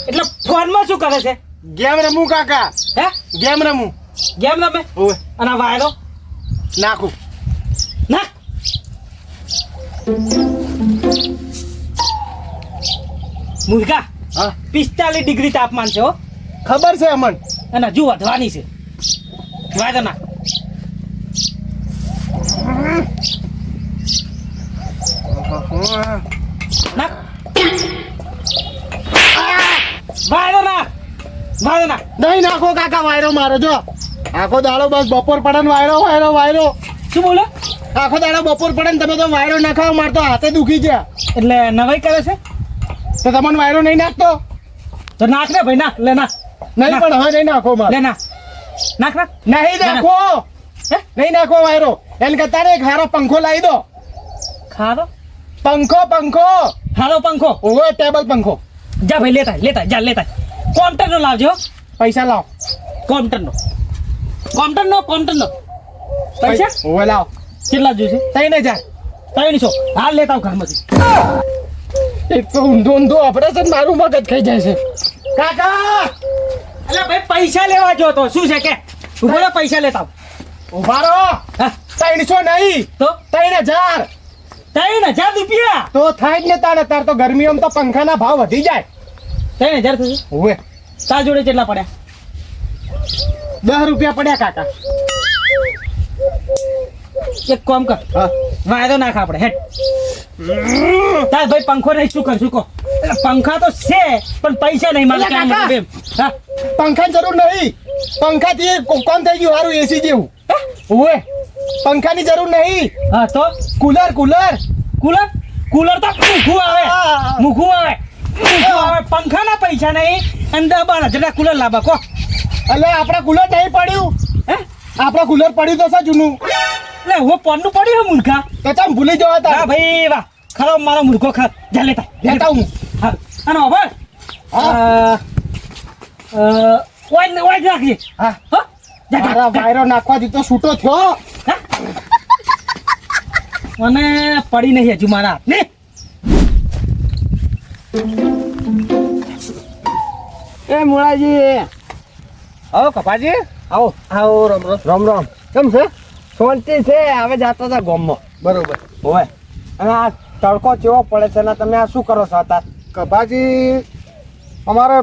એટલે ફોનમાં શું કરે છે? ગેમ રમું કાકા. હે ગેમ રમું. ગેમ રમે? ઓય અને આ વાયરો નાખું. નાખ. મુર્ગા હા 45 ડિગ્રી તાપમાન છે હો. ખબર છે અમન. અને હજુ વધવાની છે. વાયરો નાખ. નાખ. વાયરો નાખ. વાયરો નાખ. નહીં નાખો કાકા વાયરો મારો જો આખો દાડો બસ બપોર પડે ને વાયરો શું બોલે? આખો દાડો બપોર પડે ને તમે તો વાયરો નાખાવ મારતો હાથે દુખી છે એટલે નવાઈ કરે છે તો તમને વાયરો નહીં નાખતો તો નાખ ને ભાઈ નાખ. લે નાખ. નહીં નાખ. પણ હવે નહીં નાખો મારે લે નાખ. નાખ નાખ. નહીં નાખો હે નહીં નાખો વાયરો એને કરતા ને એક હારો પંખો લાવી દો ખાધો પંખો હારો પંખો. ઓવે ટેબલ પંખો જા ભાઈ લેતા કોમ્પ્યુટર નો લાવજો. પૈસા લાવ કોમ્પ્યુટર નો પૈસા ઓવે લાવ કેટલા જોઈશે? 3000 300. હાલ લેતા આવ ઘરમાંથી. એક તો ઊંધો ઓપરેશન મારું મગજ ખાઈ જાય છે કાકા અલા ભાઈ પૈસા લેવા જો તો શું છે કે ઉભો પૈસા લેતા આવ. ઉભા રહો હા 300 નહીં તો 3000 3,000 રૂપિયા. તો થાય જ ને તાર તો ગરમીઓમાં તો પંખાના ભાવ વધી જાય 3,000 થશે. ઓવે તાર જોડે કેટલા પડ્યા? 10 રૂપિયા પડ્યા કાકા એક કામ કર હા વાયદો નાખ આપણે હેડ. તાર ભાઈ પંખો નહીં શું કરશું કો? પંખા તો છે પણ પૈસા નહીં મારે. અલા કાકા. હા પંખાની જરૂર નહીં પંખાથી કોણ થઈ ગયું સારું એસી જેવું ઓવે પંખાની જરૂર નહીં હા તો કુલર કુલર તો મૂકવું આવે પંખાના પૈસા નહીં અંદર 12,000 કુલર લાવવા કો. એટલે આપણા કુલર નહીં પડ્યું હે આપણા કુલર પડ્યું તો છે જૂનું એટલે હું પોનનું પડ્યું હે મૂર્ખા. તો તમે ભૂલી જવા હા તા ભાઈ વાહ ખરો મારો મૂર્ખો જા લેતા લેતા હું હા અને હવે ઓય રાખજે. હા હો જા મારા વાયરો નાખવાથી તો છૂટો થયો મને પડી નહીં હજુ મારા હાથ ને. એ મુળાજી આવો કપાજી આવો આવો રામ કેમ છે શાંતિ છે. હવે જાતા હતા ગામમાં. બરોબર હોય અને આ તડકો કેવો પડે છે ને તમે આ શું કરો છો અત્યારે? કપાજી અમારો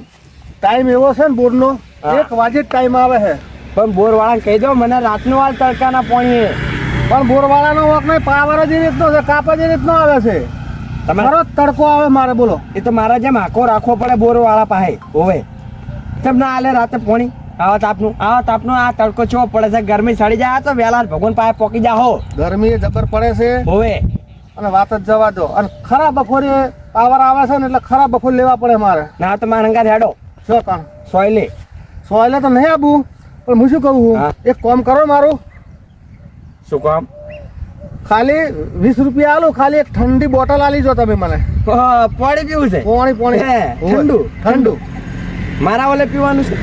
ટાઈમ એવો છે ને બોરનો હા. 1 વાગે જ ટાઈમ આવે છે પણ બોરવાળાને કહી દો મને રાતનું હાલ તડકાના પાણી. પણ બોરવાળાનો વોક નહીં પાવર જ એ રીતનો છે કાપ જ એ રીતનો આવે છે તમે મારો તડકો આવે મારે બોલો એ તો મારા જેમ આખો રાખવો પડે બોરવાળા પાસે. હોય તેમ ના હાલે રાતે પાણી. આવા તાપનું આ તડકો કેવો પડે છે. ગરમી સડી જાય તો વહેલા ભગવાન પાસે પોકી જા હો. ગરમી જબર પડે છે હોય અને વાત જ જવા દો અને ખરા બપોરે પાવર આવે છે ને એટલે ખરા બપોર લેવા પડે મારે ના તો મારા હંગાત હેડો શું કામ સોયલે. સોયલે તો નહીં આવું પણ હું શું કહું હા. એક કામ કરો મારું શું કામ? ખાલી 20 રૂપિયા આલો ખાલી એક ઠંડી બોટલ આલી જો તમે મને પાણી પીવું છે? પાણી હે, ઠંડુ? ઠંડુ મારા ઓલે પીવાનું છે.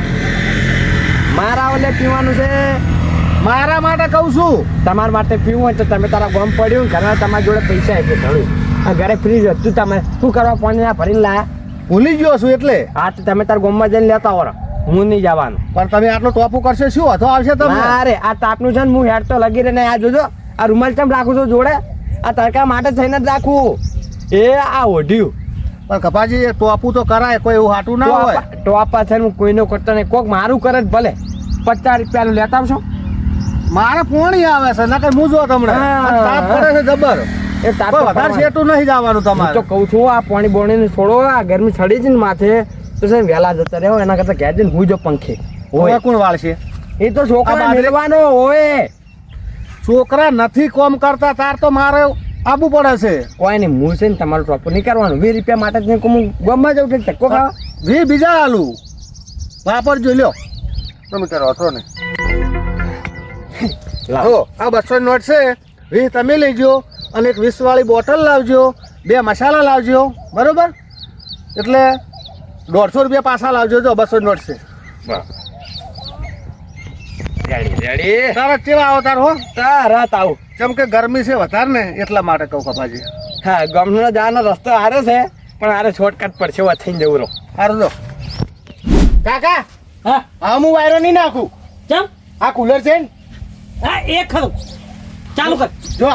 મારા માટે કહું છું તમારા માટે પીવું હોય તો તમે તારા ગોમ પડ્યું ઘરના તમારી જોડે પૈસા આપે ઘણું. આ ઘરે ફ્રીજ હતું તમે શું કરવા પાણી ના ભરીને લાયા? ભૂલી ગયો છું એટલે હા તો તમે તારા ગોમમાં જઈને લેતા આવો. હું નહીં જવાનું. પણ તમે આટલો ટોપું કરશો શું હતો આવશે તમે અરે આ તાપનું છે ને હું હેડ તો લગી રહીને આ જોજો આ રૂમાલ કેમ રાખું છું જોડે? આ તડકા માટે થઈને જ રાખું. એ આ ઓઢ્યું પણ કપાજી એ ટોપું તો કરાય કોઈ એવું હાટું ના હોય ટોપા છે હું કોઈનો કરતો નહીં. કોક મારું કરે જ ભલે 50 રૂપિયાનું લેતા આવશો. મારે પોણી આવે છે નકર હું જો તમને હા. આ તાપ પડે છે જબર એ તાપ કોઈ વધારે શેઠું નહીં જવાનું હું તમારે તો કહું છું આ પાણી બોણીને છોડો. આ ગરમી ચડી છે ને માથે તો છે ને વહેલા જતા રહો એના કરતા ઘેર જઈને હું જો પંખે. હવે કોણ વાળશે એ તો છોકરા આ મેળવાનો હોય. છોકરા નથી કોમ કરતા તાર તો મારે આબુ પડે છે કોઈ નહીં હું છે ને તમારું ટોપર નહીં કરવાનું. 20 રૂપિયા માટે જ હું ગમવા જાઉં છું ધક્કો ખાવા. બીજા આલુ વાપરજો લ્યો તમે કરો હતો ને લાવો. આ 200 નોટ છે 20 તમે લેજો અને એક 20 વાળી બોટલ લાવજો 2 મસાલા લાવજો બરોબર એટલે 150 રૂપિયા પાછા લાવજો જો 200 નોટ છે રેડી તારા કેવા આવો તાર હો તરત આવું. કેમ કે ગરમી છે વધારે ને એટલા માટે કહું કપાજી હા ગામનો જવાનો રસ્તો હારો છે પણ આરે શોર્ટકટ પડશે વાત થઈને જવું રહો. સારું લો કાકા હા હા હું વાયરો નહીં નાખું. ચમ આ કુલર છે ને હા એક ખરું ચાલુ કર. જો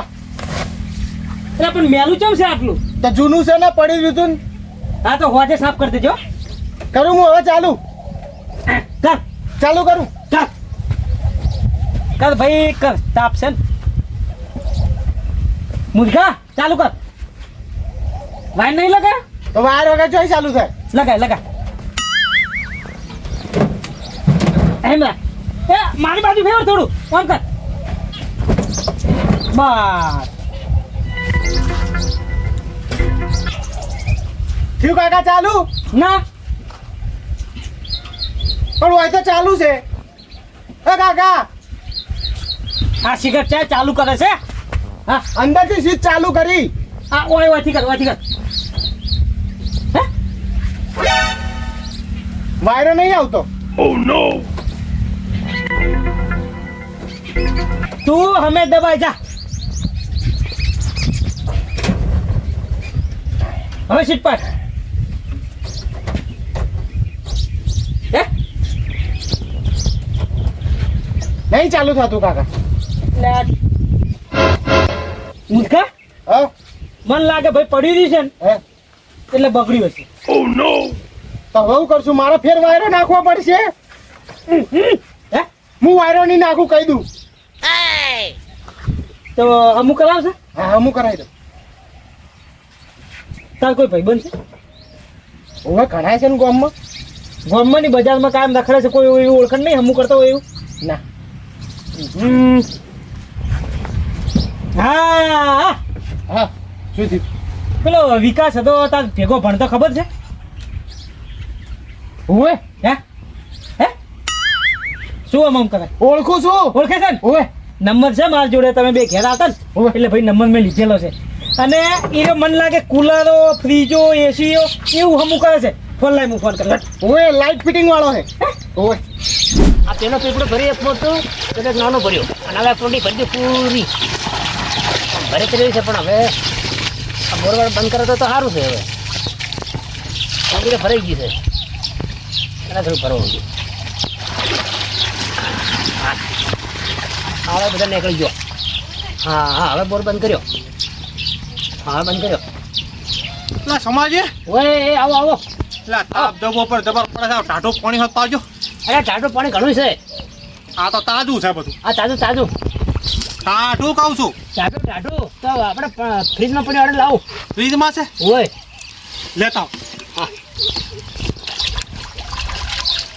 એટલે પણ મેલું ચમ છે આટલું? તો જૂનું છે ને પડી રહ્યું તું ને. હા તો હોજે સાફ કરી દેજો. કરું હું હવે ચાલુ કર ચાલુ કરું. કર કર ભાઈ કર તાપ છે ને. મુર્ગા ચાલુ કર. વાયર નહીં લગા? તો વાયર વગર ચોઈ ચાલુ થાય. લગાય લગાય. એમ રાખ. એ મારી બાજુ ફેર થોડું ઓન કર. બસ થયું કાકા ચાલુ? ના પણ હોય તો ચાલુ છે. એ કાકા આ સિગરેટ ચા ચાલુ કરે છે. હા અંદરથી સ્વિચ ચાલુ કરી. આ ઓય ઓયથી કર ઓયથી કર. હે વાયરો નહીં આવતો. તું હમે દબાઈ જા. હવે સીટ પર. હે નહીં ચાલુ થતું કાકા. મૂર્ખા હા મન લાગે ભાઈ પડી રહી છે ને હે એટલે બગડ્યું હશે. તો હવે હું કરશું? મારે ફેર વાયરો નાખવો પડશે. હે હું વાયરો નહીં નાખું કહી દઉં. તો અમુક કરાવશે. હા હું કરાવી દઉં. તાર કોઈ ભાઈ બનશે હવે કઢાય છે ને ગામમાં. ગામમાં ની બજારમાં કાયમ રખડે છે કોઈ એવું ઓળખાણ નહીં હમું કરતો હોય એવું. ના હા હા શું થયું? પેલો વિકાસ હતો તાર ભેગો ભણતો ખબર છે? ઓવે હે હે શું આમ કરે? ઓળખું છું. ઓળખે છે ને? ઓવે નંબર છે મારા જોડે. તમે બે ઘેર આવતા ને એટલે ભાઈ નંબર મેં લીધેલો છે. અને એ મને લાગે કુલરો ફ્રીજો એસીઓ એવું હમું કરે છે. ફોન લાઈ હું ફોન કર. ઓવે લાઇટ ફિટિંગ વાળો છે. ઓવે આ પેલો પીપળો ભરી એક મોટો એટલે નાનો ભર્યો અને હવે પોટી ભરી દે પૂરી ભરે તો રહ્યું છે પણ હવે આ બોરવાળ બંધ કરે તો સારું છે. હવે પોટી તો ભરાઈ ગઈ છે એના થોડું ભરવું છે. હા હવે બધા નીકળી ગયો. હા હા હવે બોર બંધ કર્યો. હા બંધ કર્યો. પેલા સમાજે ઓય એ આવો આવો. પેલા તાપ દબો પર જબર પડે છે. ટાઢો પાણી હોત પાજો. અરે ટાટું પાણી ઘણું છે. આ તો તાજું છે બધું. આ તાજું તાજું ટાઢું કહું છું. ટાટું ટાટું તો આપણે ફ્રીજમાં પડી ઓર્ડર લાવો. ફ્રીજમાં છે ઓય લેતા આવો.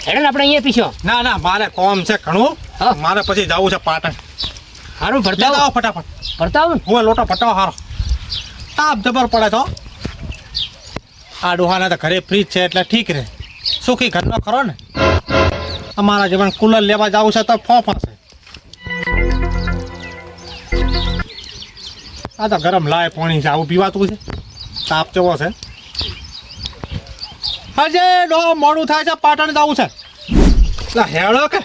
હેડન આપણે અહીંયા પીશો. ના ના મારે કોમ છે ઘણું. હા. મારે પછી જવું છે પાટણ. સારું ભરતા લેતા આવો આવો ફટાફટ. ભરતા આવો ને. હું લોટો ફટાવો હારો. તાપ જબર પડે તો આ ડોહાના તો ઘરે ફ્રીજ છે એટલે ઠીક રહે. સુખી ઘરનો ખરો ને. અમારા જીવન કુલર લેવા જવું છે તો ફોફા છે. આ તો ગરમ લાય પાણી છે. આવું પીવાતું છે. તાપ કેવો છે. હજે ડો મોડું થાય છે. પાટણ જવું છે. લા હેળો કે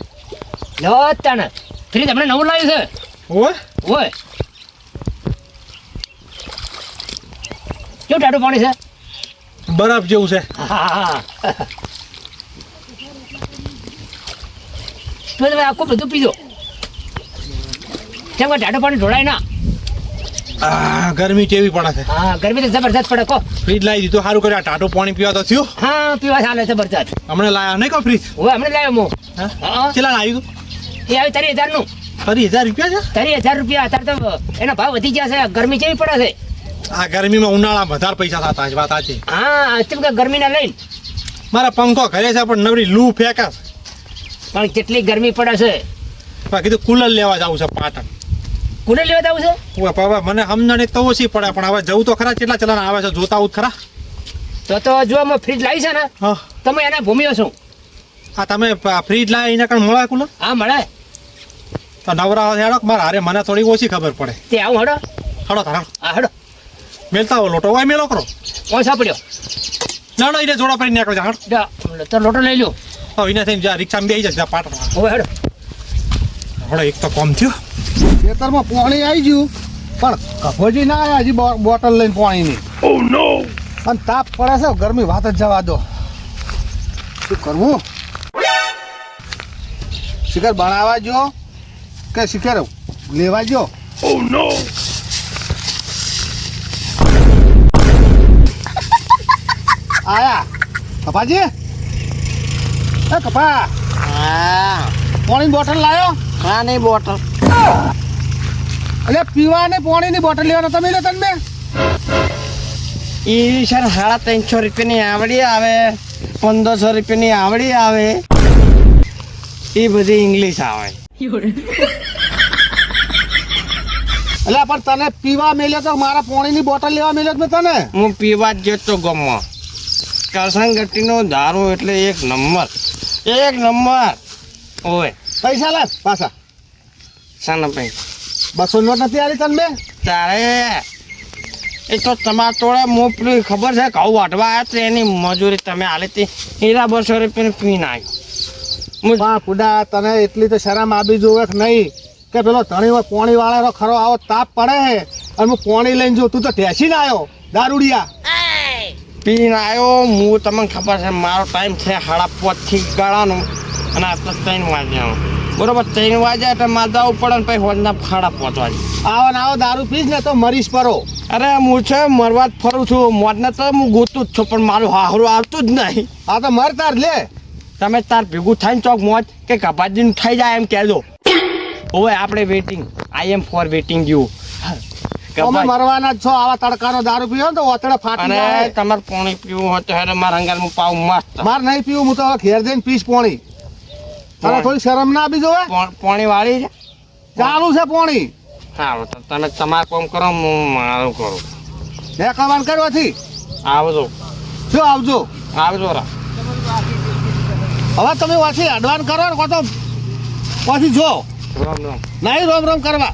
લો તાને ફ્રીજ આપણે નવું લાવ્યું છે. ઓય ઓય કેવું ટાટું પાણી છે. બરફ જેવું છે. હા તો તમે આખું બધું પીજો. કેમ કે ટાટું પાણી ઢોળાય ના. ગરમી કેવી પડે છે. હા ગરમી તો જબરદસ્ત પડે કો. ફ્રીજ લાવી દીધું સારું કર્યું. આ ટાટું પાણી પીવા તો થયું. હા પીવા ચાલે જબરદસ્ત. હમણાં લાયા નહીં કો ફ્રીજ. ઓય હમણાં લાવ્યો હું. હા કેટલા લાવ્યું તું? એ આવી 30,000 નું. 30,000 રૂપિયા છે. 30,000 રૂપિયા અત્યારે તો એના ભાવ વધી ગયા છે. ગરમી કેવી પડે છે. આ ગરમીમાં ઉનાળામાં વધારે પૈસા થતા છે. વાત સાચી. હા કેમ કે ગરમીના લઈને મારા પંખો ઘરે છે પણ નવરી લૂ ફેંકે છે. પણ કેટલી ગરમી પડે છે. પણ કીધું કુલર લેવા જવું છે પાટણ. કુલર લેવા જવું છે. હવે મને સમજણ તો ઓછી પડે પણ હવે જવું તો ખરા. કેટલા ચલાના આવે છે જોતા આવું જ ખરા. તો જો અમે ફ્રીજ લાવી છે ને હા તમે એને ભૂમ્યો છો. આ તમે ફ્રીજ લાવી એના કારણ મળે કુલર હા મળે. તો નવરા હેડો મારે હારે મને થોડી ઓછી ખબર પડે. તે આવું હડો. હડો તારા હા હડો. મેલતા હો લોટો હોય મેલો કરો. ઓછા પડ્યો. લડો એને જોડા પડી નીકળો જા. તો લોટો લઈ લો. હવે એને થઈને જા રિક્ષામાં બેસી જશે પાટણ. હવે હડો. હડો એક તો કોમ થયો. ખેતરમાં પાણી આવી ગયું પણ કફોજી ના આવ્યા હજી બોટલ લઈને પાણીની. અને તાપ પડે છે ગરમી વાત જ જવા દો. શું કરવું? શિખર બનાવવા જો કે શિખર લેવા જો? ઓ નો! આયા કપાજી, એ કપા પાણીની બોટલ લાયો? હા નહીં બોટલ એટલે પીવાની પાણીની બોટલ લેવાનો તમે લે તને એ સર 350 રૂપિયાની આવડી આવે, 1500 રૂપિયાની આવડી આવે, એ બધી ઇંગ્લિશ આવે. એટલે પણ તને પીવા મેલ્યો તો મારા પાણીની બોટલ લેવા મેલ્યો મેં તને. હું પીવા જ જતો ગમો. કરસનગટ્ટીનો દારૂ એટલે એક નંબર ઓય. પૈસા લે પાછા. શાના ભાઈ 200 નોટ નથી આલી તને? તારે એ તો તમારા તોડે હું પેલું ખબર છે ઘઉં વાટવા આવ્યા તો એની મજૂરી તમે આલી હતી. હીરા 200 રૂપિયાની પી નાખ્યો. બા પુડા તને એટલી તો શરમ આવી જોવે કે નહીં કે પેલો ધણી પોણી વાળાનો ખરો આવો તાપ પડે હે અને હું પોણી લઈને જો તું તો ઠેસીને આવ્યો દારૂડિયા. પીને આવ્યો હું, તમને ખબર છે મારો ટાઈમ છે 5:30 ગાળાનો અને આ તો 3 વાગ્યાનો. બરોબર 3 વાગ્યા એટલે મારે જવું પડે ને પછી હોજના 5:30 વાગે. આવો ને આવો દારૂ પીશ ને તો મરીશ પરો. અરે હું છે મરવા જ ફરું છું. મોજને તો હું ગોતું જ છું પણ મારું હાહરું આવતું જ નહીં. આ તો મર તાર લે. તમે તાર ભેગું થાય ને ચોક મોજ કે કપાજીનું થઈ જાય એમ કહેજો. હવે આપણે waiting, I am for waiting you. તમે મરવાના જ છો. આવા તડકાનો દારૂ પીવો ને તો ઓતડે ફાટી અને જાય. તમારે પાણી પીવું હોય તો હેરે મારા અંગારમાં પાવ મસ્ત. માર નહીં પીવું, હું તો હવે ઘેર જઈને પીશ પોણી. તારે થોડી શરમ ના આવી જોવે? પાણી વાળી છે ચાલુ છે પોણી. સારું તો તમે તમારું કામ કરો, હું મારું કરું. મેં કમાન કરવાથી આવજો શું આવજો. રા. હવે તમે વાંચી અડવાન કરો ને તો પછી જો રામ રામ. નહીં રોમ રોમ કરવા.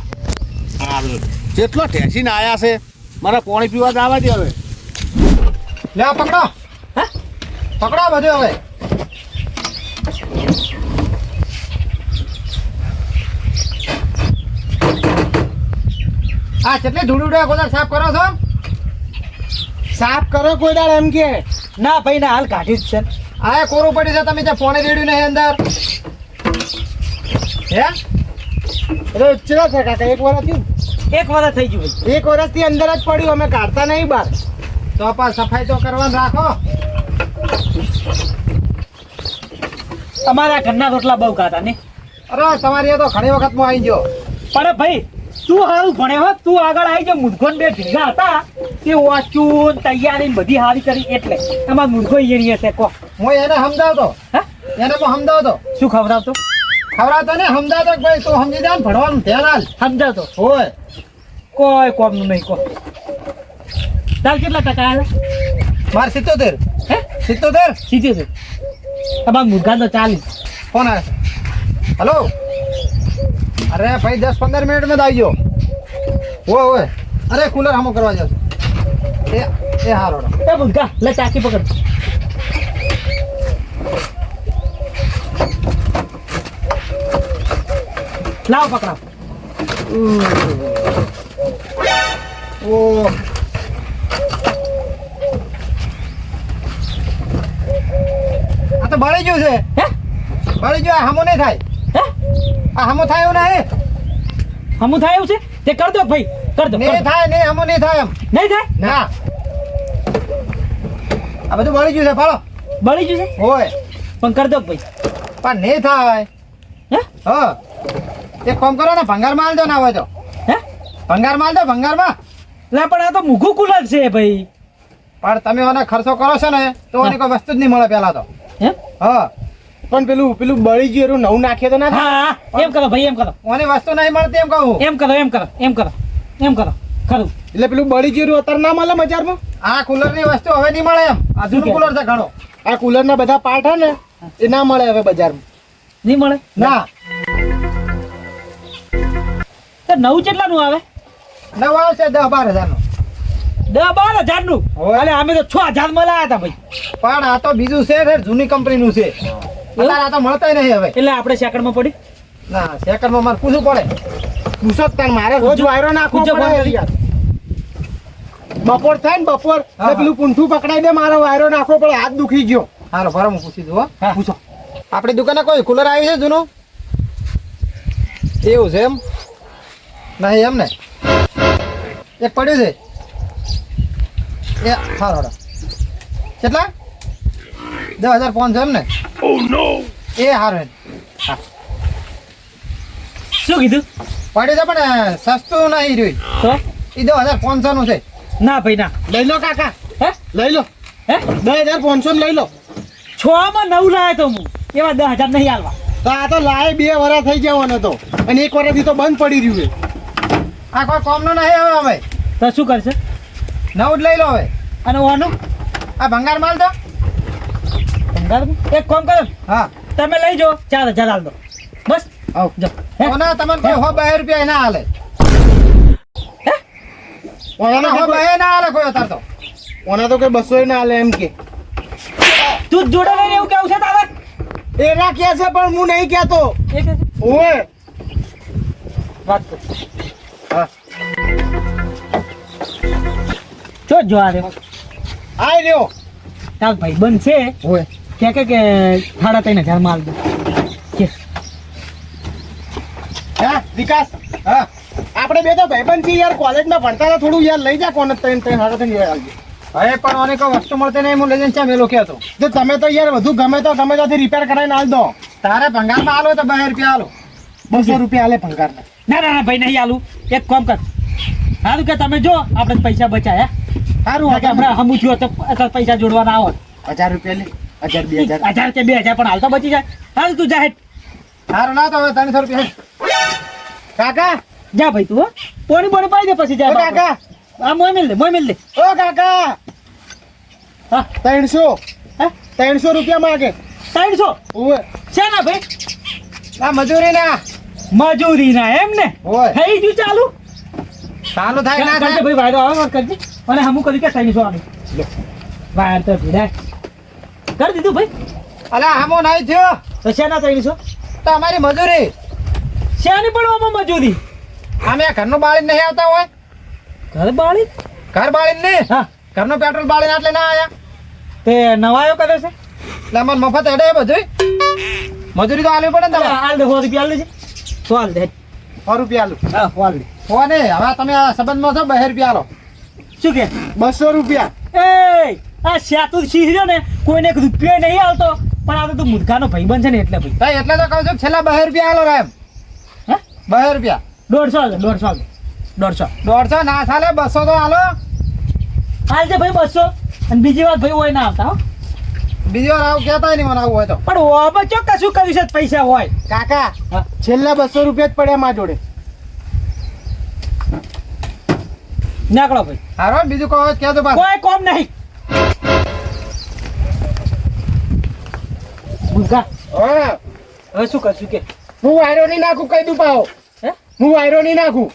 આવજો. જેટલો ઠેસીને આયા છે મારે પાણી પીવા જ આવવા દે. હવે લે પકડો, પકડો બધું. હવે આ કેટલી ધૂળુડા ગોદર સાફ કરો છો? સાફ કરો કોઈ દાડ એમ કે ના ભાઈ ના હાલ કાઢી જ છે. આ કોરું પડી છે તમે ત્યાં પાણી રેડ્યું નહીં અંદર હે? એટલે ચેવા છે કાકા? 1 વર્ષ થયું. 1 વર્ષ થઈ ગયું ભાઈ. 1 વર્ષથી અંદર જ પડ્યું, અમે કાઢતા નહીં બહાર. તો પણ સફાઈ તો કરવાનું રાખો. અમારા ઘરના રોટલા બહુ ખાતા ને. અરે તમારી તો ઘણી વખત હું આવી ગયો. પણ ભાઈ તું સારું ભણે હો, તું આગળ આવી જાવ. મુરઘોન 2 ભેગા હતા તે વાંચું તૈયારી બધી સારી કરી એટલે અમાર મુરઘો ઈયણીએ છે. કો હું એને સમજાવતો. હા એને હું સમજાવતો. શું ખવડાવતો? ખવડાવતો ને સમજાવતો કે ભાઈ તું સમજી જા ને ભણવાનું ધ્યાન હાલ. સમજાવતો હોય કોઈ કોમનું નહીં. કો તાર કેટલા ટકા આવે? મારે 77. હે 77? સીધી છે તમારા મુરઘા તો 40. ફોન આવે છે. હલો. અરે ભાઈ 10-15 મિનિટમાં જ આવી ગયો. હોય અરે કુલર હામો કરવા જાવ એ હારો. એ મુરઘા લે ચાકી પકડ. લાવ પકડાવ. ઓ આ તો બળી ગયું છે. હે બળી ગયું. આ હામો નહીં થાય. હે આ હામો થાય એવું નહીં. હમું થાય એવું છે તે કર દો ભાઈ, કર દો. નહીં થાય, નહીં હામો નહીં થાય એમ. નહીં થાય ના આ બધું બળી ગયું છે. ફાળો બળી ગયું છે હોય પણ કર દો ભાઈ. પણ નહીં થાય. હે હા એક કામ કરો ને ભંગાર માલ દો ના હોય તો. હે ભંગાર માલ દો ભંગારમાં. લા પણ આ તો મૂઘું કુલર છે ભાઈ. પણ તમે ઓને ખર્ચો કરો છો ને તો ઓની કોઈ વસ્તુ જ નહીં મળે પહેલા તો. હે હા પણ પેલું બળી ગયું એનું નવું નાખીએ તો ના થાય? હા એમ કરો ભાઈ, એમ કરો, ઓની વસ્તુ નહીં મળતી એમ કહું. એમ કરો, એમ કરો, એમ કરો, એમ કરો ખરું. એટલે પેલું બળી ગયું અત્યારે ના મળે બજારમાં? આ કુલરની વસ્તુ હવે નહીં મળે એમ. આ જૂનું કુલર છે ઘણો. આ કુલરના બધા પાર્ટ હે ને એ ના મળે હવે બજારમાં. નહીં મળે ના તો નવું કેટલાનું આવે? નવું આવશે 10-12 હજારનું. 10-12 હજારનું? હોય. અરે અમે તો 6,000 માં લાયા હતા ભાઈ. પણ આ તો બીજું છે ને જૂની કંપનીનું છે. અત્યારે આ તો મળતાય નહીં હવે. એટલે આપણે સેકન્ડમાં પડી. ના સેકન્ડમાં મારે પૂછવું પડે. પૂછો જ તાર મારે રોજ વાયરો નાખવો પૂછો પડે ફોન કરી. યાર. બપોર થાય ને બપોર એટલે પેલું પૂંઠું પકડાઈ દે, મારો વાયરો નાખવો પડે, હાથ દુખી ગયો. હારો ભરો હું પૂછી દઉં હો. હા. પૂછો. આપણી દુકાને કોઈ કુલર આવ્યું છે જૂનું? એવું છે એમ? નહીં એમ ને? એક પડ્યું છે એ હારો હારો. કેટલા? 10,500 એમ ને? એ હારું. હા શું કીધું પડ્યું છે પણ સસ્તું નહીં રહ્યું. તો એ 10,500 નું છે. ના ભાઈ ના. લઈ લો કાકા, હે લઈ લો. હે 10,500 લઈ લો. 6 માં 9 લાવ્યો તો હું, એમાં 10,000 નહીં આલવા. તો આ તો લાય 2 વર્ષ થઈ જવાનો તો, અને 1 વર્ષથી તો બંધ પડી રહ્યું છે. આ કોઈ કોમનું નહીં હવે અમે તો શું કરશે? નવું જ લઈ લો હવે. અને ઓનું આ ભંગાર માલ તો ભંગાર એક કામ કરો, હા તમે લઈ જાઓ, 4,000 આલ દો બસ. આવ. જાઓ. હે? ઓના તમને કોઈ 2 રૂપિયા ના હાલે. ઓના ઓના 2 ના હાલે કોઈ અત્યારે તો. તો કોઈ 200 ના હાલે એમ કે. તું જ જોડે લઈને એવું કેવું છે તારે? એના કે છે પણ હું નહીં કહેતો. એ કે છે? ઓય વાત કર. હા. ચો જો આ રે આય રહ્યો. તાર ભાઈ બંધ છે ઓય કે 3,500 માલ દે કે હા વિકાસ, હા આપણે બે તો ભાઈબંધ છીએ યાર, કોલેજમાં ભણતા હતા, થોડું યાર લઈ જા કોને 3,500 આવજો. હવે પણ ઓને કોઈ વસ્તુ મળતી નહીં. હું લઈ જઈને ચા મેલો કહેતો. તો તમે તો યાર વધુ ગમે ત્યાંથી રિપેર કરાવીને આલ દો. તારે ભંગારમાં હાલો તો 2 રૂપિયા હાલો. 200 રૂપિયા હાલે ભંગારના. ના ના ના ભાઈ નહીં આલું. એક કામ કર, સારું કે તમે જો આપણે પૈસા બચાયા, સારું કે હમણાં હમું થયો તો અત્યારે પૈસા જોડવાના આવો. 1,000 રૂપિયા લે, 1,000 2,000. 1,000 કે 2,000 પણ હાલ તો બચી જાય. હાલ તું જા હેઠ. હારું ના તો હવે 300 રૂપિયા. કાકા, જા ભાઈ તું હો. પોણી પાઈ દે પછી ઓ જા. કાકા, હા મોય મિલ દે. ઓ કાકા, હા 300. હે 300 રૂપિયા માંગે. 300 ઓય છે ના ભાઈ? આ મજૂરી ના મજૂરી ના એમ ને? હોય. થઈ ગયું ચાલુ. ચાલુ થાય ના કરજે થાય. ભાઈ વાયદો આવે કરજે. અને હમું કર્યું કે 300 આનું. વાયર તો ભીડાય કરી દીધું ભાઈ. અલા હામો નહીં થયો તો શેના 300? તો અમારી મજૂરી. શેની પણ આમાં મજૂરી? અમે ઘરનું બાળીને નહીં આવતા હોય. ઘર બાળી? ઘર બાળીને નહીં, હા ઘરનું પેટ્રોલ બાળીને આટલે ના આયા. તે નવાયો કરે છે? એટલે અમારે મફત હેડે એ બધું. મજૂરી તો આલવી પડે ને તમારે. હાલ દે 100 રૂપિયા હાલ દેજે. તો હાલ દે. 100 રૂપિયા આલું. હા હાલ દે. હો ને હવે તમે આ સંબંધમાં છો 2 રૂપિયા આલો. શું કે? 200 રૂપિયા. એ આ શાતું શીખ રહ્યો ને, કોઈને 1 રૂપિયો નહીં આવતો, પણ આ તો તું મુદગાનો ભાઈબંધ છે ને એટલે ભાઈ. ભાઈ એટલે તો કહું છું કે છેલ્લા 2 રૂપિયા આલો એમ. હે 2 રૂપિયા. 150 હાલ દે, 150 હાલ દે. 150 150 ના ચાલે, 200 તો આલો. હાલ દે ભાઈ 200. અને બીજી વાત ભાઈ હોય ના આવતા હો. બીજી વાર આવું કહેતા નહીં મને આવું હોય તો. પણ ઓમાં ચો કશું કર્યું છે પૈસા હોય. કાકા, હા. છેલ્લા 200 રૂપિયા જ પડ્યા મારા જોડે. નાકડો ભાઈ, હારો બીજું કહો કહેતો પાછું. કોઈ કોમ નહીં. મુદગા હા, હવે શું કરશું કે? હું વાયરો નહીં નાખું, કહી દઉં પાહો. હે હું વાયરો નહીં નાખું.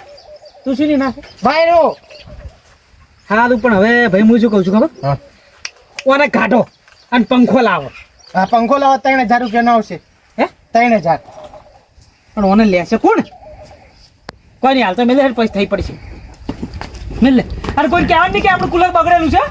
તું શું નહીં નાખે? વાયરો. સારું પણ હવે ભાઈ હું શું કહું છું ખબર? હા. ઓને કાઢો અને પંખો લાવો. આ પંખો લાવો 3,000 રૂપિયા નો આવશે. હે 3,000. પણ ઓને લેશે કોણ? કોઈ નહીં, હાલ તો મેલે પછી થઈ પડશે. મેલે. અને કોઈ કહેવાનું નહીં કે આપણું કુલર બગડેલું છે.